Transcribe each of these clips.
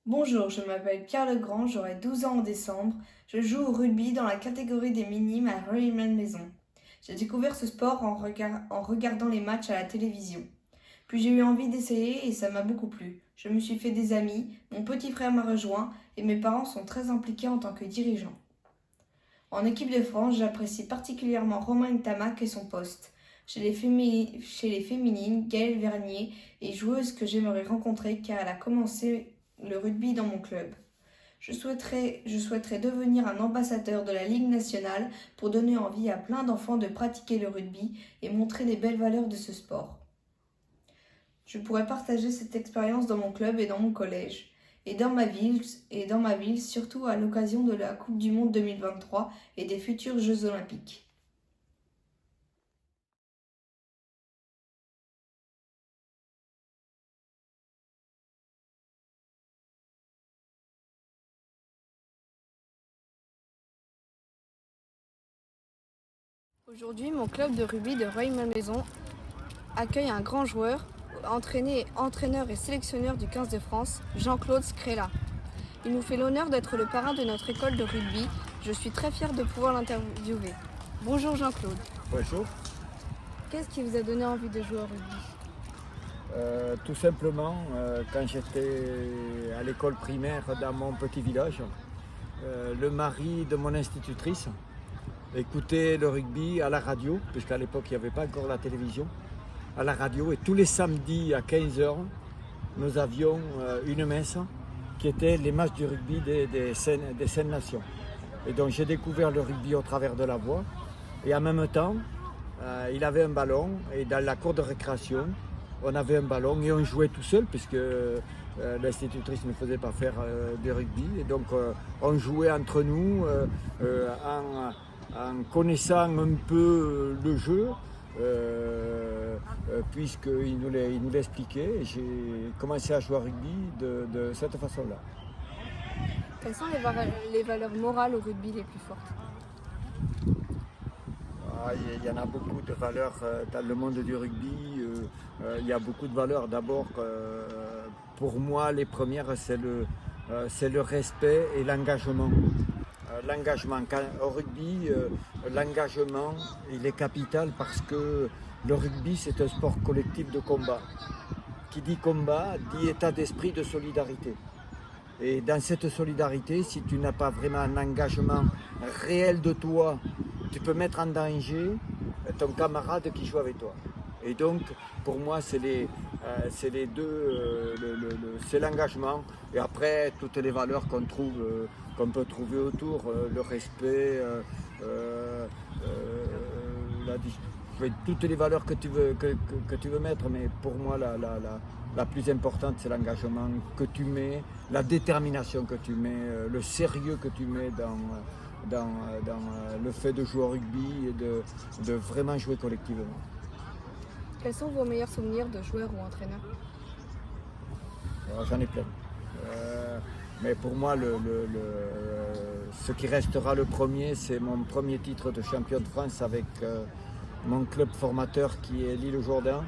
Bonjour, je m'appelle Pierre Legrand, j'aurai 12 ans en décembre. Je joue au rugby dans la catégorie des minimes à Rueil-Malmaison. J'ai découvert ce sport en regardant les matchs à la télévision. Puis j'ai eu envie d'essayer et ça m'a beaucoup plu. Je me suis fait des amis, mon petit frère m'a rejoint et mes parents sont très impliqués en tant que dirigeants. En équipe de France, j'apprécie particulièrement Romain Tamac et son poste. Chez les féminines, Gaëlle Vernier est joueuse que j'aimerais rencontrer car elle a commencé le rugby dans mon club. Je souhaiterais devenir un ambassadeur de la Ligue nationale pour donner envie à plein d'enfants de pratiquer le rugby et montrer les belles valeurs de ce sport. Je pourrais partager cette expérience dans mon club et dans mon collège, et dans ma ville, surtout à l'occasion de la Coupe du Monde 2023 et des futurs Jeux Olympiques. Aujourd'hui, mon club de rugby de Rueil-Malmaison accueille un grand joueur, entraîneur et sélectionneur du 15 de France, Jean-Claude Scrella. Il nous fait l'honneur d'être le parrain de notre école de rugby. Je suis très fière de pouvoir l'interviewer. Bonjour Jean-Claude. Bonjour. Qu'est-ce qui vous a donné envie de jouer au rugby? Tout simplement, quand j'étais à l'école primaire dans mon petit village, le mari de mon institutrice écoutait le rugby à la radio, puisqu'à l'époque il n'y avait pas encore la télévision, à la radio, et tous les samedis à 15 heures, nous avions une messe qui était les matchs du rugby des Cinq Nations. Et donc j'ai découvert le rugby au travers de la voix, et en même temps, il avait un ballon, et dans la cour de récréation, on avait un ballon et on jouait tout seul puisque l'institutrice ne faisait pas faire de rugby. Et donc on jouait entre nous en connaissant un peu le jeu, puisqu'il nous l'expliquait. Et j'ai commencé à jouer au rugby de cette façon-là. Quelles sont les valeurs morales au rugby les plus fortes? Il y en a beaucoup de valeurs dans le monde du rugby. Il y a beaucoup de valeurs. D'abord, pour moi, les premières, c'est le respect et l'engagement. L'engagement. Au rugby, l'engagement, il est capital parce que le rugby, c'est un sport collectif de combat. Qui dit combat, dit état d'esprit de solidarité. Et dans cette solidarité, si tu n'as pas vraiment un engagement réel de toi, tu peux mettre en danger ton camarade qui joue avec toi. Et donc, pour moi, c'est les deux, c'est l'engagement. Et après, toutes les valeurs qu'on peut trouver autour, le respect, toutes les valeurs que tu veux mettre. Mais pour moi, la plus importante, c'est l'engagement que tu mets, la détermination que tu mets, le sérieux que tu mets dans le fait de jouer au rugby et de vraiment jouer collectivement. Quels sont vos meilleurs souvenirs de joueur ou entraîneur? Alors, j'en ai plein. Mais pour moi, ce qui restera le premier, c'est mon premier titre de champion de France avec mon club formateur qui est l'Île-Jourdain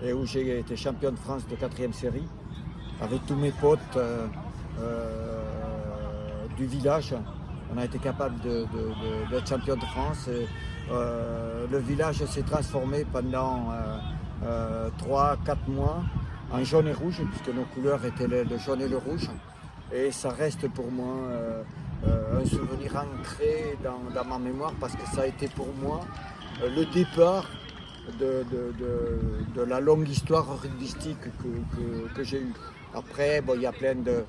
et où j'ai été champion de France de 4e série avec tous mes potes du village. On a été capable d'être champion de France. Et, le village s'est transformé pendant 3-4 mois en jaune et rouge, puisque nos couleurs étaient le jaune et le rouge. Et ça reste pour moi un souvenir ancré dans ma mémoire, parce que ça a été pour moi le départ de la longue histoire rugbystique que j'ai eue. Après, bon, il y a plein de...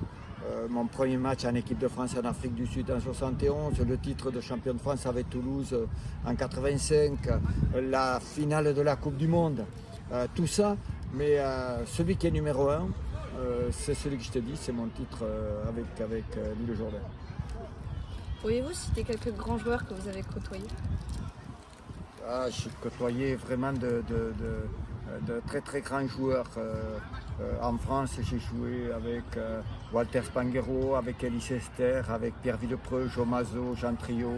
mon premier match en équipe de France en Afrique du Sud en 71, le titre de champion de France avec Toulouse en 85, la finale de la Coupe du Monde, tout ça. Mais celui qui est numéro un, c'est celui que je te dis, c'est mon titre avec l'Île-Jourdain. Pourriez-vous citer quelques grands joueurs que vous avez côtoyés? J'ai côtoyé vraiment de très très grands joueurs. En France, j'ai joué avec Walter Spanghero, avec Elie Esther, avec Pierre Villepreux, Jo Mazot, Jean Trio,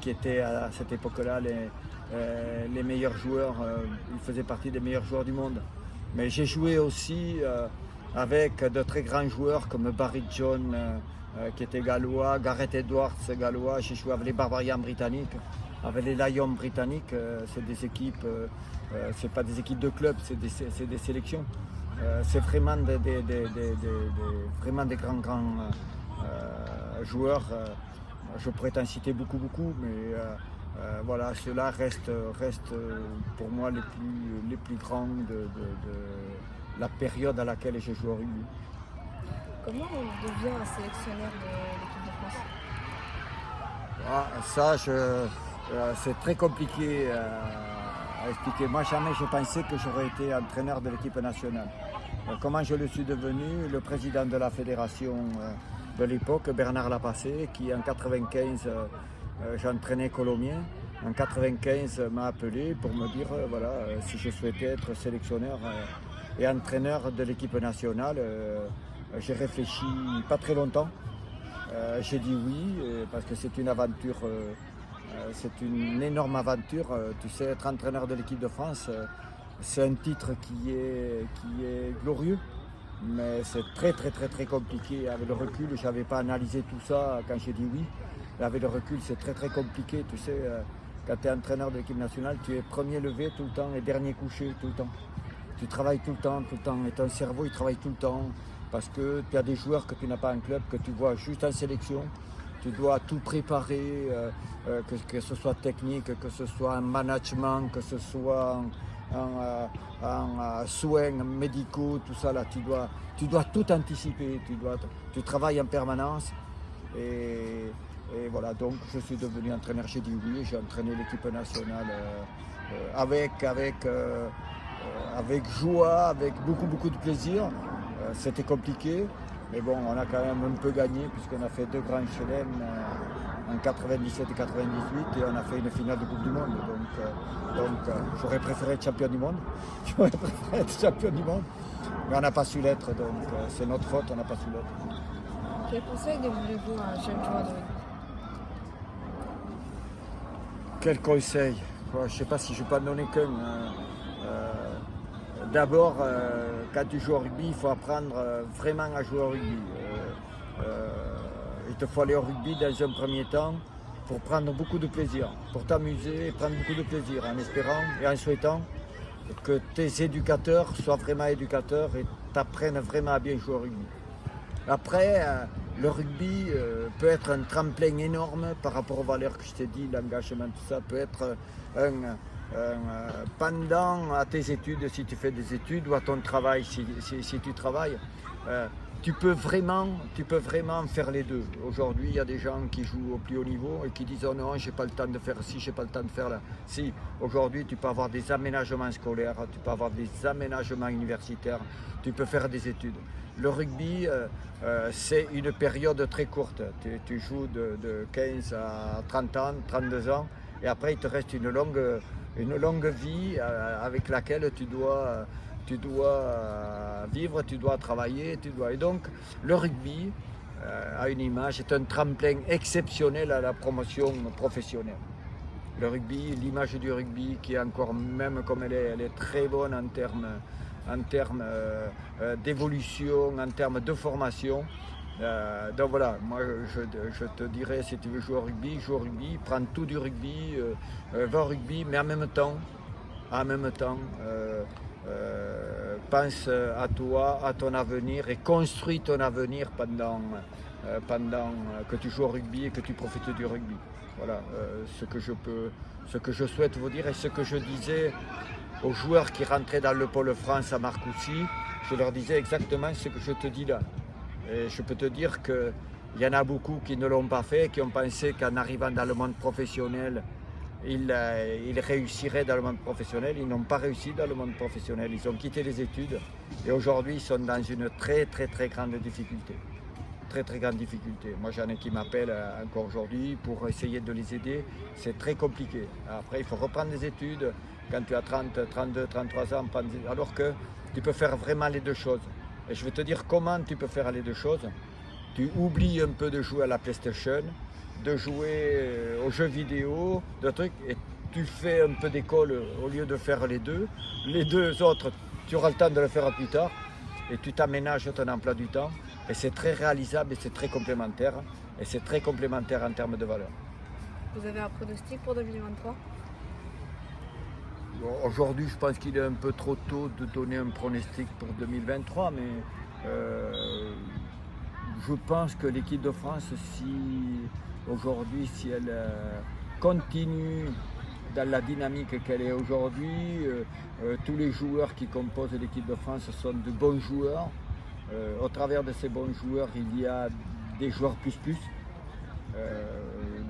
qui étaient à cette époque-là les meilleurs joueurs. Ils faisaient partie des meilleurs joueurs du monde. Mais j'ai joué aussi avec de très grands joueurs comme Barry John qui était gallois, Gareth Edwards gallois. J'ai joué avec les Barbarians britanniques, avec les Lions britanniques. C'est des équipes, c'est pas des équipes de club, c'est des sélections. C'est vraiment vraiment des grands joueurs. Je pourrais t'en citer beaucoup, mais voilà, ceux-là restent pour moi les plus grands de la période à laquelle j'ai joué au rugby. Comment on devient un sélectionneur de l'équipe de France? C'est très compliqué à expliquer. Moi, jamais j'ai pensé que j'aurais été entraîneur de l'équipe nationale. Comment je le suis devenu? Le président de la fédération de l'époque, Bernard Lapassé, qui en 1995, j'entraînais Colomiers. En 1995, m'a appelé pour me dire si je souhaitais être sélectionneur et entraîneur de l'équipe nationale. J'ai réfléchi pas très longtemps. J'ai dit oui parce que c'est une aventure, c'est une énorme aventure. Tu sais, être entraîneur de l'équipe de France, c'est un titre qui est glorieux, mais c'est très compliqué. Avec le recul, je n'avais pas analysé tout ça quand j'ai dit oui. Avec le recul, c'est très compliqué. Tu sais, quand tu es entraîneur de l'équipe nationale, tu es premier levé tout le temps et dernier couché tout le temps. Tu travailles tout le temps, et ton cerveau il travaille tout le temps parce que tu as des joueurs que tu n'as pas en club, que tu vois juste en sélection. Tu dois tout préparer, que ce soit technique, que ce soit en management, que ce soit en soins médicaux, tout ça là. Tu dois tout anticiper, tu travailles en permanence. Et voilà, donc je suis devenu entraîneur, j'ai dit oui, j'ai entraîné l'équipe nationale avec joie, avec beaucoup de plaisir. C'était compliqué, mais bon, on a quand même un peu gagné puisqu'on a fait 2 grands chelems en 97 et 98 et on a fait une finale de Coupe du Monde. Donc j'aurais préféré être champion du monde. Mais on n'a pas su l'être, donc c'est notre faute, on n'a pas su l'être. Quel conseil donneriez-vous à un jeune joueur de rugby? Quel conseil? Je ne sais pas si je ne peux en donner qu'un. D'abord, quand tu joues au rugby, il faut apprendre vraiment à jouer au rugby. Il te faut aller au rugby dans un premier temps pour prendre beaucoup de plaisir, pour t'amuser et prendre beaucoup de plaisir, en espérant et en souhaitant que tes éducateurs soient vraiment éducateurs et t'apprennent vraiment à bien jouer au rugby. Après, le rugby peut être un tremplin énorme par rapport aux valeurs que je t'ai dit, l'engagement, tout ça, peut être pendant à tes études, si tu fais des études, ou à ton travail, si tu travailles, tu peux vraiment faire les deux. Aujourd'hui, il y a des gens qui jouent au plus haut niveau et qui disent « Oh non, j'ai pas le temps de faire ci, j'ai pas le temps de faire là ». Si, aujourd'hui, tu peux avoir des aménagements scolaires, tu peux avoir des aménagements universitaires, tu peux faire des études. Le rugby, c'est une période très courte. Tu joues de 15 à 30 ans, 32 ans, et après, il te reste une longue vie avec laquelle tu dois vivre, tu dois travailler, Et donc, le rugby, à une image, est un tremplin exceptionnel à la promotion professionnelle. Le rugby, l'image du rugby, qui est encore, même comme elle est très bonne en termes d'évolution, en termes de formation. Donc voilà, moi je te dirais, si tu veux jouer au rugby, joue au rugby, prends tout du rugby, va au rugby, mais en même temps, pense à toi, à ton avenir et construis ton avenir pendant que tu joues au rugby et que tu profites du rugby. Voilà ce que je souhaite vous dire et ce que je disais aux joueurs qui rentraient dans le Pôle France à Marcoussis, je leur disais exactement ce que je te dis là. Et je peux te dire qu'il y en a beaucoup qui ne l'ont pas fait, qui ont pensé qu'en arrivant dans le monde professionnel, ils réussiraient dans le monde professionnel. Ils n'ont pas réussi dans le monde professionnel. Ils ont quitté les études et aujourd'hui ils sont dans une très grande difficulté. Très grande difficulté. Moi j'en ai qui m'appellent encore aujourd'hui pour essayer de les aider. C'est très compliqué. Après il faut reprendre les études quand tu as 30, 32, 33 ans, alors que tu peux faire vraiment les deux choses. Et je vais te dire comment tu peux faire les deux choses. Tu oublies un peu de jouer à la PlayStation, de jouer aux jeux vidéo, de trucs, et tu fais un peu d'école au lieu de faire les deux. Les deux autres, tu auras le temps de le faire plus tard. et tu t'aménages ton emploi du temps. Et c'est très réalisable et c'est très complémentaire. Et c'est très complémentaire en termes de valeur. Vous avez un pronostic pour 2023? Aujourd'hui, je pense qu'il est un peu trop tôt de donner un pronostic pour 2023, mais je pense que l'équipe de France, si elle continue dans la dynamique qu'elle est aujourd'hui, tous les joueurs qui composent l'équipe de France sont de bons joueurs. Au travers de ces bons joueurs, il y a des joueurs plus.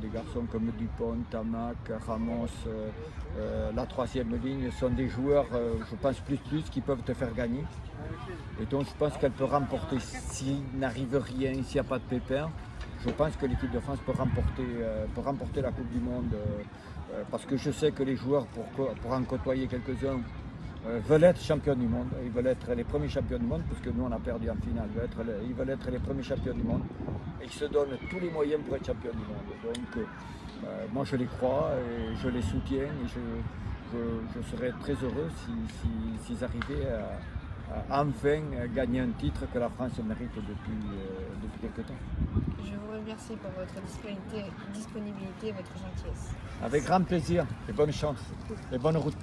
Des garçons comme Dupont, Tamac, Ramos, la troisième ligne sont des joueurs, je pense, plus qui peuvent te faire gagner. Et donc je pense qu'elle peut remporter, s'il n'arrive rien, s'il n'y a pas de pépin, je pense que l'équipe de France peut remporter la Coupe du Monde. Parce que je sais que les joueurs, pour en côtoyer quelques-uns, veulent être champions du monde. Ils veulent être les premiers champions du monde, parce que nous on a perdu en finale. Ils veulent être les premiers champions du monde. Et ils se donnent tous les moyens pour être champions du monde. Donc moi je les crois et je les soutiens et je serais très heureux s'ils arrivaient à enfin gagner un titre que la France mérite depuis quelques temps. Je vous remercie pour votre disponibilité et votre gentillesse. Avec grand plaisir et bonne chance et bonne route.